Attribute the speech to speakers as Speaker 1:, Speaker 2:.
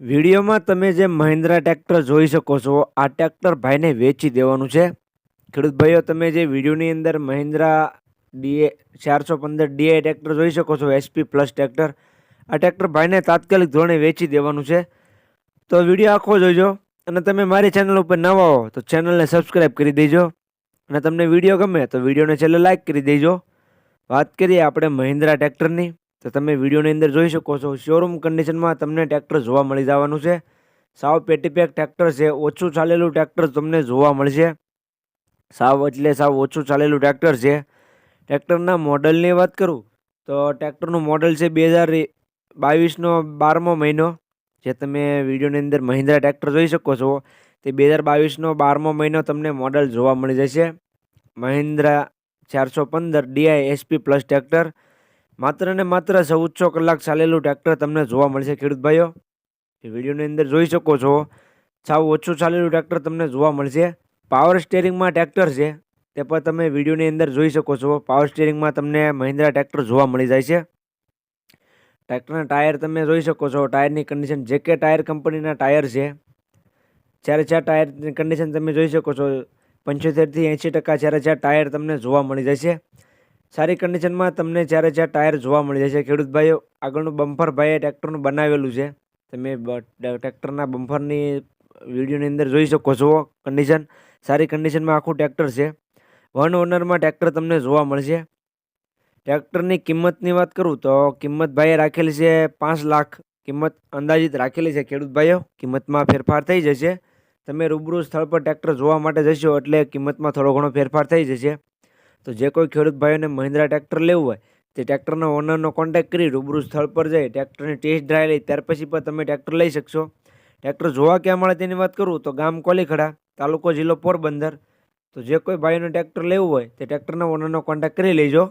Speaker 1: વિડીયોમાં તમે જે મહિન્દ્રા ટ્રેક્ટર જોઈ શકો છો, આ ટ્રેક્ટર ભાઈને વેચી દેવાનું છે. ખેડૂત ભાઈઓ, તમે જે વિડીયોની અંદર મહિન્દ્રા ડીએ 415 ડીઆઈ ટ્રેક્ટર જોઈ શકો છો, એસપી પ્લસ ટ્રેક્ટર. આ ટ્રેક્ટર ભાઈને તાત્કાલિક ધોરણે વેચી દેવાનું છે. તો વિડીયો આખો જોઈજો. અને તમે મારી ચેનલ ઉપર નવા હો તો ચેનલને સબસ્ક્રાઈબ કરી દેજો. અને તમને વિડીયો ગમે તો વિડીયોને છેલ્લે લાઇક કરી દેજો. વાત કરીએ આપણે મહિન્દ્રા ટ્રેક્ટરની, તો તમે વિડીયોની અંદર જોઈ શકો છો, શોરૂમ કન્ડિશનમાં તમને ટ્રેક્ટર જોવા મળી જવાનું છે. સાવ પેટીપેક ટ્રેક્ટર છે. ઓછું ચાલેલું ટ્રેક્ટર તમને જોવા મળશે. સાવ ઓછું ચાલેલું ટ્રેક્ટર છે. ટ્રેક્ટરના મોડલની વાત કરું તો ટ્રેક્ટરનું મોડલ છે 2022નો 12મો મહિનો. જે તમે વિડીયોની અંદર મહિન્દ્રા ટ્રેક્ટર જોઈ શકો છો, તે 2022નો 12મો મહિનો તમને મોડલ જોવા મળી જશે. Mahindra 415 DI SP plus tractor. માત્ર ને માત્ર 1400 કલાક ચાલેલું ટ્રેક્ટર તમને જોવા મળશે. ખેડૂત ભાઈઓ, એ વિડીયોની અંદર જોઈ શકો છો, સાવ ઓછું ચાલેલું ટ્રેક્ટર તમને જોવા મળશે. પાવર સ્ટેરિંગમાં ટ્રેક્ટર છે, તે પણ તમે વિડીયોની અંદર જોઈ શકો છો. પાવર સ્ટેરિંગમાં તમને મહિન્દ્રા ટ્રેક્ટર જોવા મળી જાય છે. ટ્રેક્ટરના ટાયર તમે જોઈ શકો છો. ટાયરની કન્ડિશન જેકે ટાયર કંપનીના ટાયર છે. ચારે ચાર ટાયરની કન્ડિશન તમે જોઈ શકો છો. 75થી 80% ચારે ચાર ટાયર તમને જોવા મળી જશે. સારી કન્ડિશનમાં તમને ચારે ચાર ટાયર જોવા મળી જશે. ખેડૂત ભાઈઓ, આગળનું બમ્પર ભાઈએ ટ્રેક્ટરનું બનાવેલું છે. તમે ટ્રેક્ટરના બમ્પરની વિડીયોની અંદર જોઈ શકો છો. કન્ડિશન સારી કન્ડિશનમાં આખું ટ્રેક્ટર છે. વન ઓનરમાં ટ્રેક્ટર તમને જોવા મળશે. ટ્રેક્ટરની કિંમતની વાત કરું તો કિંમત ભાઈએ રાખેલી છે 5 લાખ. કિંમત અંદાજિત રાખેલી છે. ખેડૂત ભાઈઓ, કિંમતમાં ફેરફાર થઈ જશે. તમે રૂબરૂ સ્થળ પર ટ્રેક્ટર જોવા માટે જશો એટલે કિંમતમાં થોડો ઘણો ફેરફાર થઈ જશે. તો જે કોઈ ખેડૂત ભાઈઓને મહિન્દ્રા ટ્રેક્ટર લેવું હોય તે ટ્રેક્ટરના ઓનરનો કોન્ટેક્ટ કરી રૂબરૂ સ્થળ પર જઈ ટ્રેક્ટરની ટેસ્ટ ડ્રાઈવ લઈ ત્યાર પછી પણ તમે ટ્રેક્ટર લઈ શકશો. ટ્રેક્ટર જોવા ક્યાં મળે તેની વાત કરું તો ગામ કોલીખડા, તાલુકો જિલ્લો પોરબંદર. તો જે કોઈ ભાઈઓને ટ્રેક્ટર લેવું હોય તે ટ્રેક્ટરના ઓનરનો કોન્ટેક્ટ કરી લેજો.